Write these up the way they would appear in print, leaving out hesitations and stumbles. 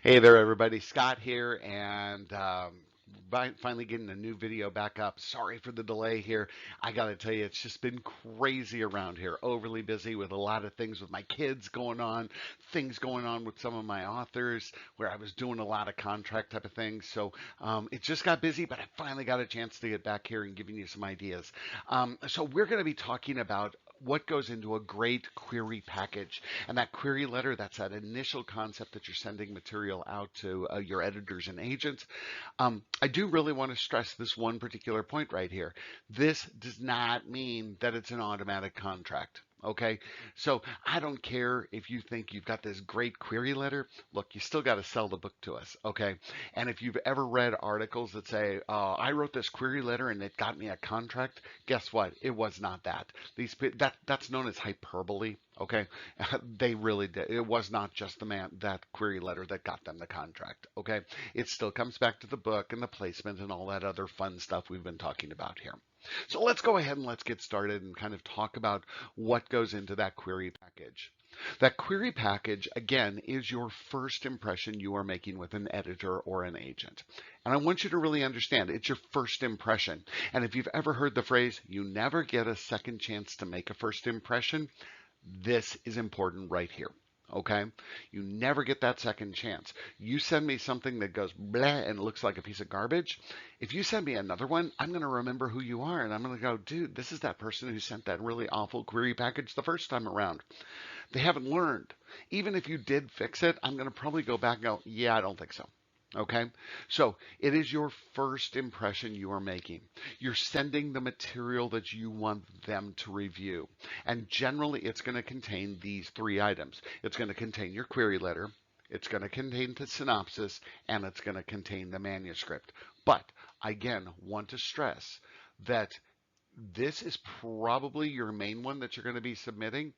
Hey there, everybody. Scott here, and finally getting a new video back up. Sorry for the delay here. I got to tell you, it's just been crazy around here. Overly busy with a lot of things with my kids going on, things going on with some of my authors where I was doing a lot of contract type of things. So it just got busy, but I finally got a chance to get back here and giving you some ideas. So we're going to be talking about what goes into a great query package. And that query letter, that's that initial concept that you're sending material out to your editors and agents. I do really want to stress this one particular point right here. This does not mean that it's an automatic contract. Okay, so I don't care if you think you've got this great query letter. Look, you still got to sell the book to us, okay? And if you've ever read articles that say, "I wrote this query letter and it got me a contract," guess what? It was not that. That's known as hyperbole. Okay, they really did. It was not just that query letter that got them the contract. Okay, it still comes back to the book and the placement and all that other fun stuff we've been talking about here. So let's go ahead and let's get started and kind of talk about what goes into that query package. That query package, again, is your first impression you are making with an editor or an agent. And I want you to really understand it's your first impression. And if you've ever heard the phrase, you never get a second chance to make a first impression, this is important right here. Okay? You never get that second chance. You send me something that goes bleh and looks like a piece of garbage. If you send me another one, I'm going to remember who you are and I'm going to go, dude, this is that person who sent that really awful query package the first time around. They haven't learned. Even if you did fix it, I'm going to probably go back and go, yeah, I don't think so. Okay, so it is your first impression you are making. You're sending the material that you want them to review. And generally, it's going to contain these three items. It's going to contain your query letter, it's going to contain the synopsis, and it's going to contain the manuscript. But again, want to stress that this is probably your main one that you're going to be submitting,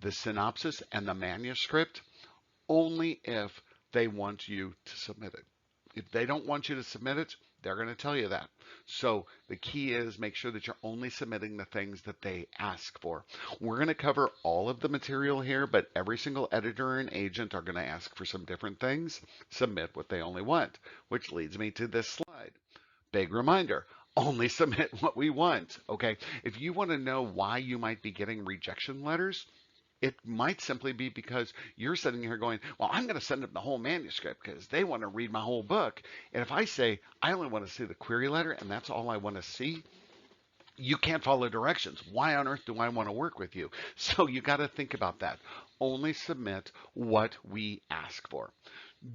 the synopsis and the manuscript, only if they want you to submit it. If they don't want you to submit it, they're going to tell you that. So the key is make sure that you're only submitting the things that they ask for. We're going to cover all of the material here, but every single editor and agent are going to ask for some different things. Submit what they only want, which leads me to this slide. Big reminder, only submit what we want. Okay, if you want to know why you might be getting rejection letters, it might simply be because you're sitting here going, well, I'm going to send them the whole manuscript because they want to read my whole book. And if I say, I only want to see the query letter and that's all I want to see, you can't follow directions. Why on earth do I want to work with you? So you got to think about that. Only submit what we ask for.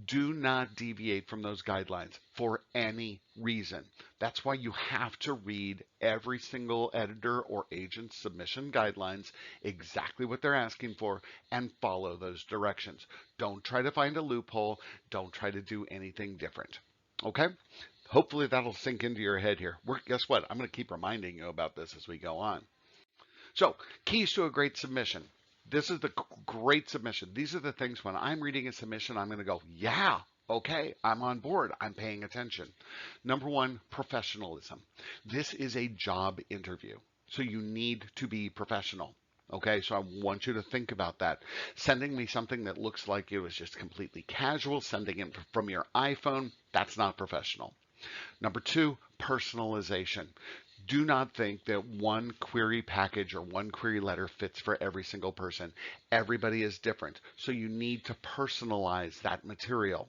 Do not deviate from those guidelines for any reason. That's why you have to read every single editor or agent submission guidelines, exactly what they're asking for, and follow those directions. Don't try to find a loophole. Don't try to do anything different. Okay? Hopefully that'll sink into your head here. Guess what? I'm going to keep reminding you about this as we go on. So, keys to a great submission. This is the great submission. These are the things when I'm reading a submission, I'm going to go, yeah, okay, I'm on board. I'm paying attention. Number one, professionalism. This is a job interview, so you need to be professional. Okay, so I want you to think about that. Sending me something that looks like it was just completely casual, sending it from your iPhone, that's not professional. Number two, personalization. Do not think that one query package or one query letter fits for every single person. Everybody is different. So you need to personalize that material.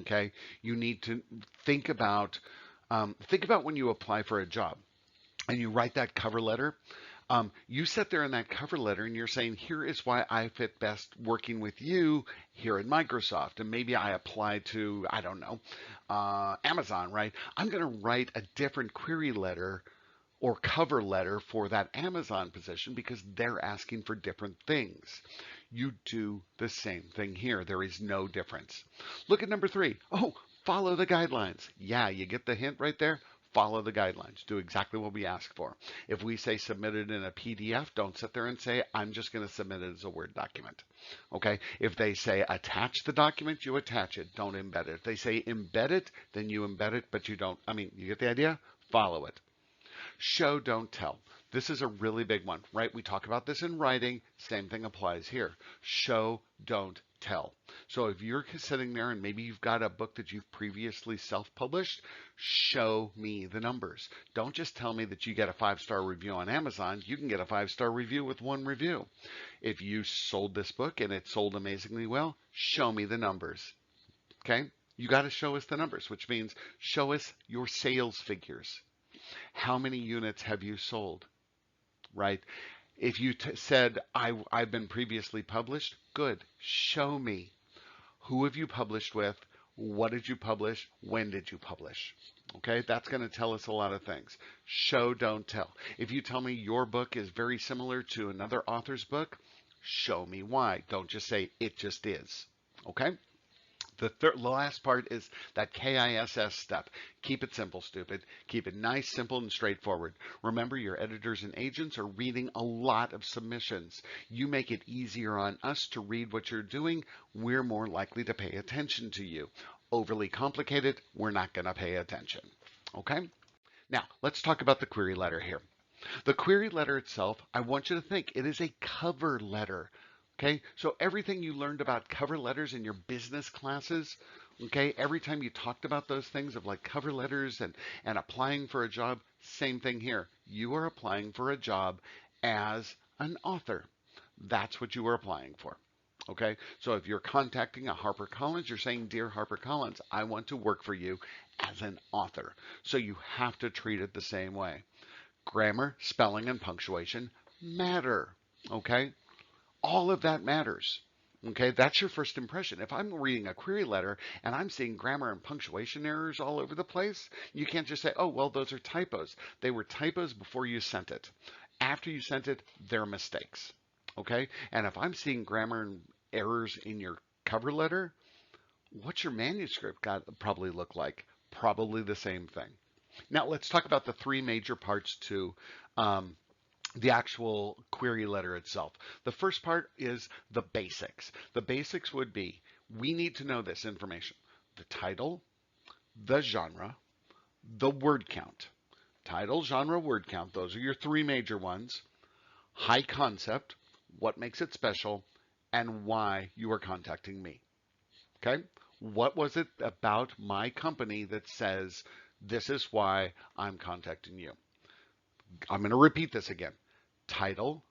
Okay? You need to think about when you apply for a job and you write that cover letter. You sit there in that cover letter and you're saying, here is why I fit best working with you here at Microsoft. And maybe I apply to, I don't know, Amazon, right? I'm going to write a different query letter or cover letter for that Amazon position because they're asking for different things. You do the same thing here. There is no difference. Look at number three. Oh, follow the guidelines. Yeah, you get the hint right there. follow the guidelines. Do exactly what we ask for. If we say submit it in a PDF, don't sit there and say, I'm just going to submit it as a Word document. Okay? If they say attach the document, you attach it. Don't embed it. If they say embed it, then you embed it, but you don't. I mean, you get the idea? Follow it. Show, don't tell. This is a really big one, right? We talk about this in writing. Same thing applies here. Show, don't tell. So if you're sitting there and maybe you've got a book that you've previously self-published, show me the numbers. Don't just tell me that you get a 5-star review on Amazon. You can get a 5-star review with one review. If you sold this book and it sold amazingly well, show me the numbers. Okay? You got to show us the numbers, which means show us your sales figures. How many units have you sold? Right? If you said, I've been previously published, good. Show me. Who have you published with? What did you publish? When did you publish? Okay, that's going to tell us a lot of things. Show, don't tell. If you tell me your book is very similar to another author's book, show me why. Don't just say, it just is. Okay? The last part is that KISS step. Keep it simple, stupid. Keep it nice, simple, and straightforward. Remember, your editors and agents are reading a lot of submissions. You make it easier on us to read what you're doing. We're more likely to pay attention to you. Overly complicated, we're not going to pay attention. Okay? Now, let's talk about the query letter here. The query letter itself, I want you to think it is a cover letter. Okay, so everything you learned about cover letters in your business classes, okay, every time you talked about those things of like cover letters and applying for a job, same thing here. You are applying for a job as an author. That's what you are applying for. Okay, so if you're contacting a HarperCollins, you're saying, Dear HarperCollins, I want to work for you as an author. So you have to treat it the same way. Grammar, spelling, and punctuation matter. Okay? All of that matters. Okay, that's your first impression. If I'm reading a query letter and I'm seeing grammar and punctuation errors all over the place, you can't just say, oh, well, those are typos. They were typos before you sent it. After you sent it, they're mistakes. Okay, and if I'm seeing grammar and errors in your cover letter, what's your manuscript probably look like? Probably the same thing. Now, let's talk about the 3 major parts to the actual query letter itself. The first part is the basics. The basics would be, we need to know this information. The title, the genre, the word count. Title, genre, word count, those are your 3 major ones. High concept, what makes it special, and why you are contacting me. Okay? What was it about my company that says, this is why I'm contacting you? I'm going to repeat this again. Title,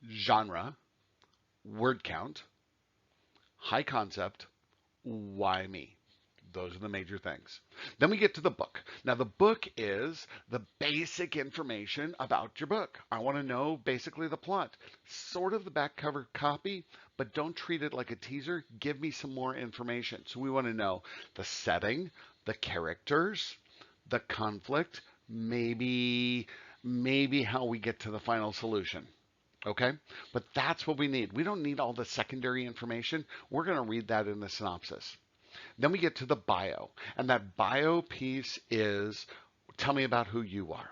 genre, word count, high concept, why me? Those are the major things. Then we get to the book. Now, the book is the basic information about your book. I want to know basically the plot, sort of the back cover copy, but don't treat it like a teaser. Give me some more information. So we want to know the setting, the characters, the conflict, maybe how we get to the final solution. Okay? But that's what we need. We don't need all the secondary information. We're going to read that in the synopsis. Then we get to the bio. And that bio piece is, tell me about who you are.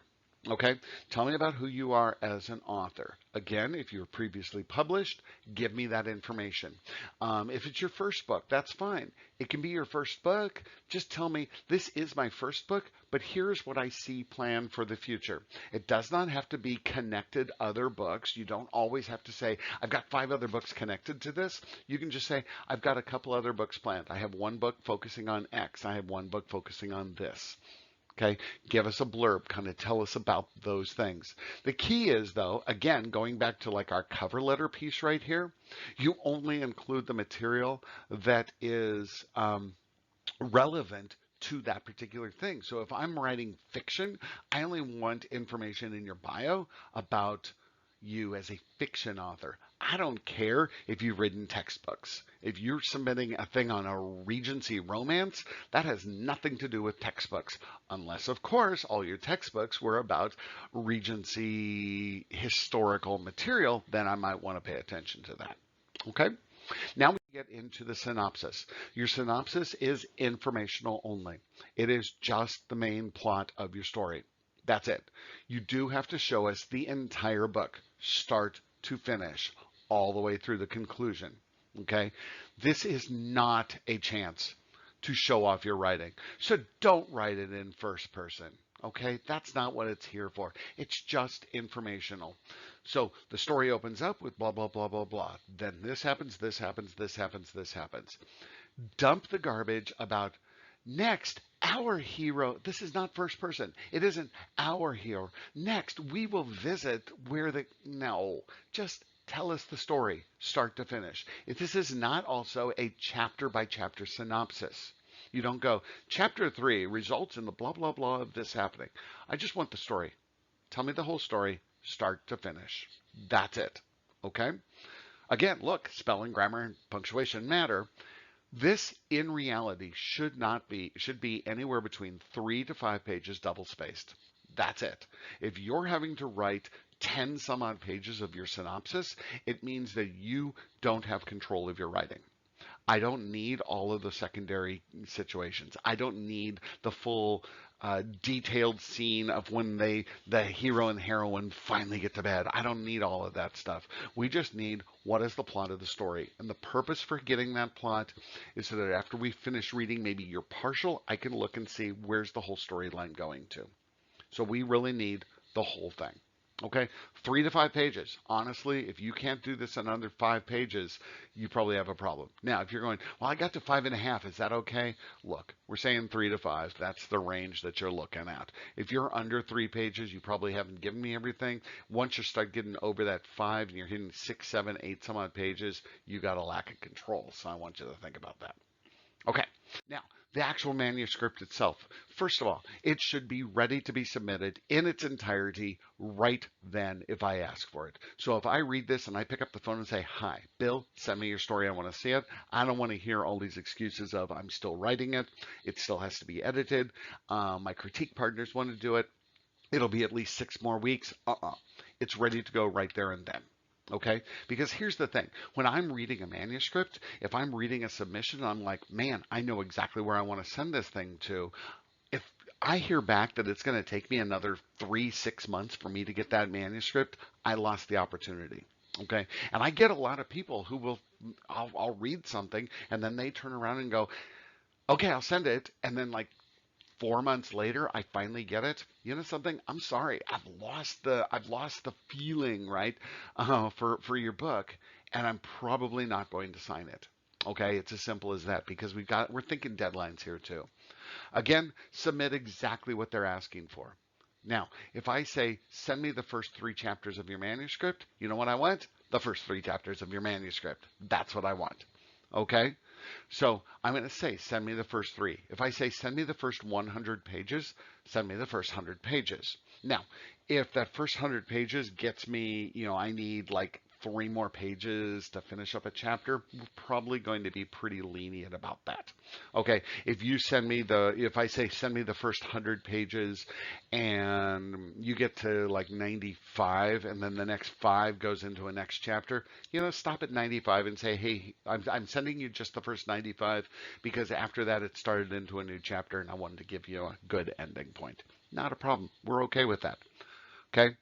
Okay? Tell me about who you are as an author. Again, if you were previously published, give me that information. If it's your first book, that's fine. It can be your first book. Just tell me, this is my first book, but here's what I see planned for the future. It does not have to be connected other books. You don't always have to say, I've got 5 other books connected to this. You can just say, I've got a couple other books planned. I have 1 book focusing on X. I have 1 book focusing on this. Okay, give us a blurb, kind of tell us about those things. The key is, though, again, going back to like our cover letter piece right here, you only include the material that is relevant to that particular thing. So if I'm writing fiction, I only want information in your bio about you as a fiction author. I don't care if you've written textbooks. If you're submitting a thing on a Regency romance, that has nothing to do with textbooks. Unless, of course, all your textbooks were about Regency historical material, then I might want to pay attention to that. Okay? Now we get into the synopsis. Your synopsis is informational only. It is just the main plot of your story. That's it. You do have to show us the entire book, start to finish, all the way through the conclusion. Okay? This is not a chance to show off your writing. So don't write it in first person. Okay? That's not what it's here for. It's just informational. So the story opens up with blah, blah, blah, blah, blah. Then this happens, this happens, this happens, this happens. Dump the garbage about next, our hero. This is not first person. It isn't our hero. Next, we will visit where the. No, just tell us the story, start to finish. If this is not also a chapter by chapter synopsis, you don't go, chapter 3 results in the blah, blah, blah of this happening. I just want the story. Tell me the whole story, start to finish. That's it. Okay? Again, look, spelling, grammar, and punctuation matter. This, in reality, should be anywhere between 3 to 5 pages double spaced. That's it. If you're having to write 10 some odd pages of your synopsis, it means that you don't have control of your writing. I don't need all of the secondary situations. I don't need the full detailed scene of when the hero and heroine finally get to bed. I don't need all of that stuff. We just need what is the plot of the story. And the purpose for getting that plot is so that after we finish reading maybe your partial, I can look and see where's the whole storyline going to. So we really need the whole thing. Okay, 3 to 5 pages. Honestly, if you can't do this in under 5 pages, you probably have a problem. Now, if you're going, well, I got to 5.5, is that okay? Look, we're saying 3 to 5. That's the range that you're looking at. If you're under 3 pages, you probably haven't given me everything. Once you start getting over that 5 and you're hitting 6, 7, 8 some odd pages, you got a lack of control. So I want you to think about that. Okay, now the actual manuscript itself. First of all, it should be ready to be submitted in its entirety right then if I ask for it. So if I read this and I pick up the phone and say, hi, Bill, send me your story, I want to see it. I don't want to hear all these excuses of I'm still writing it. It still has to be edited. My critique partners want to do it. It'll be at least 6 more weeks. It's ready to go right there and then. Okay? Because here's the thing. When I'm reading a manuscript, if I'm reading a submission, I'm like, man, I know exactly where I want to send this thing to. If I hear back that it's going to take me another 3-6 months for me to get that manuscript, I lost the opportunity. Okay? And I get a lot of people who will, I'll read something and then they turn around and go, okay, I'll send it. And then like 4 months later, I finally get it. You know something? I'm sorry. I've lost the feeling, right, for your book, and I'm probably not going to sign it. Okay, it's as simple as that because we're thinking deadlines here too. Again, submit exactly what they're asking for. Now, if I say send me the first 3 chapters of your manuscript, you know what I want? The first 3 chapters of your manuscript. That's what I want. Okay? So I'm going to say, send me the first 3. If I say, send me the first 100 pages, send me the first 100 pages. Now, if that first 100 pages gets me, I need like 3 more pages to finish up a chapter, we're probably going to be pretty lenient about that. Okay, if I say send me the first 100 pages and you get to like 95 and then the next 5 goes into a next chapter, stop at 95 and say, hey, I'm sending you just the first 95 because after that it started into a new chapter and I wanted to give you a good ending point. Not a problem. We're okay with that. Okay.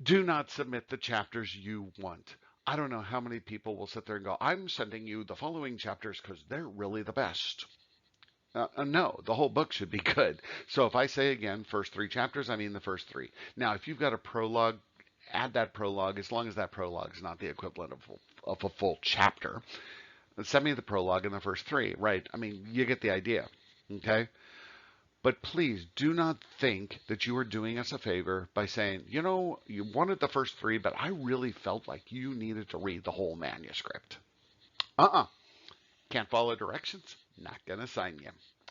Do not submit the chapters you want. I don't know how many people will sit there and go, I'm sending you the following chapters because they're really the best. No, the whole book should be good. So if I say again, first 3 chapters, I mean the first 3. Now, if you've got a prologue, add that prologue as long as that prologue is not the equivalent of a full chapter. Send me the prologue in the first 3, right? I mean, you get the idea, okay? But please do not think that you are doing us a favor by saying, you wanted the first 3, but I really felt like you needed to read the whole manuscript. Can't follow directions? Not going to sign you.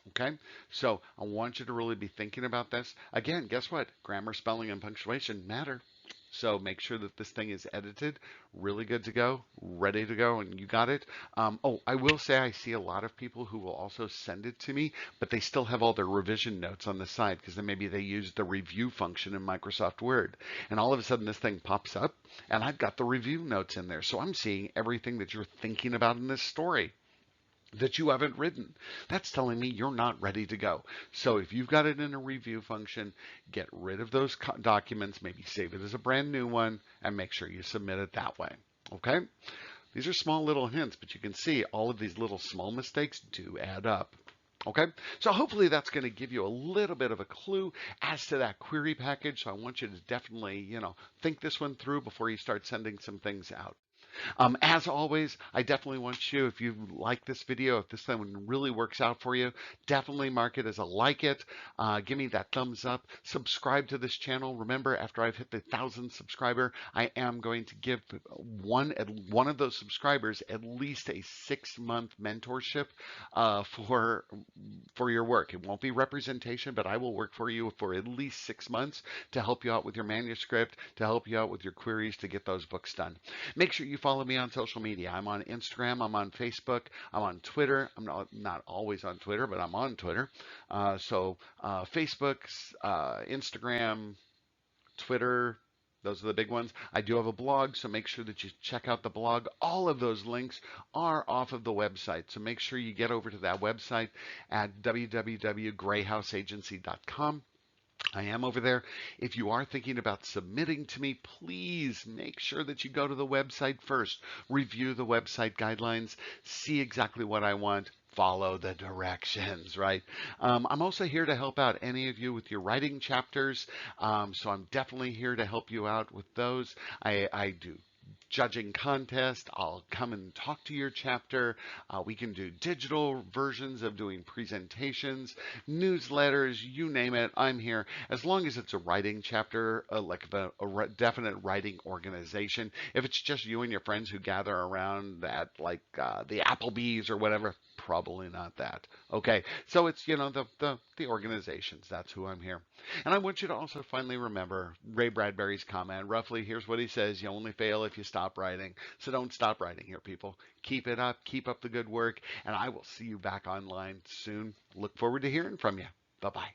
Okay? So I want you to really be thinking about this. Again, guess what? Grammar, spelling, and punctuation matter. So make sure that this thing is edited, really good to go, ready to go, and you got it. Oh, I will say I see a lot of people who will also send it to me, but they still have all their revision notes on the side because then maybe they use the review function in Microsoft Word. And all of a sudden this thing pops up and I've got the review notes in there. So I'm seeing everything that you're thinking about in this story that you haven't written. That's telling me you're not ready to go. So if you've got it in a review function, get rid of those documents, maybe save it as a brand new one, and make sure you submit it that way. Okay? These are small little hints, but you can see all of these little small mistakes do add up. Okay, so hopefully that's going to give you a little bit of a clue as to that query package. So I want you to definitely, think this one through before you start sending some things out. As always, I definitely want you, if you like this video, if this one really works out for you, definitely mark it as a like it. Give me that thumbs up. Subscribe to this channel. Remember, after I've hit the 1,000 subscriber, I am going to give one of those subscribers at least a 6-month mentorship for your work. It won't be representation, but I will work for you for at least 6 months to help you out with your manuscript, to help you out with your queries to get those books done. Make sure you follow me on social media. I'm on Instagram, I'm on Facebook, I'm on Twitter. I'm not always on Twitter, but I'm on Twitter. Facebook, Instagram, Twitter, those are the big ones. I do have a blog, so make sure that you check out the blog. All of those links are off of the website, so make sure you get over to that website at www.grayhouseagency.com. I am over there. If you are thinking about submitting to me, please make sure that you go to the website first. Review the website guidelines. See exactly what I want. Follow the directions, right? I'm also here to help out any of you with your writing chapters. So I'm definitely here to help you out with those. I do judging contest. I'll come and talk to your chapter. We can do digital versions of doing presentations, newsletters, you name it. I'm here as long as it's a writing chapter, like a definite writing organization. If it's just you and your friends who gather around at like the Applebee's or whatever, probably not that. Okay, so it's the organizations. That's who I'm here. And I want you to also finally remember Ray Bradbury's comment. Roughly, here's what he says: you only fail if you stop writing. So don't stop writing here, people. Keep it up. Keep up the good work. And I will see you back online soon. Look forward to hearing from you. Bye bye.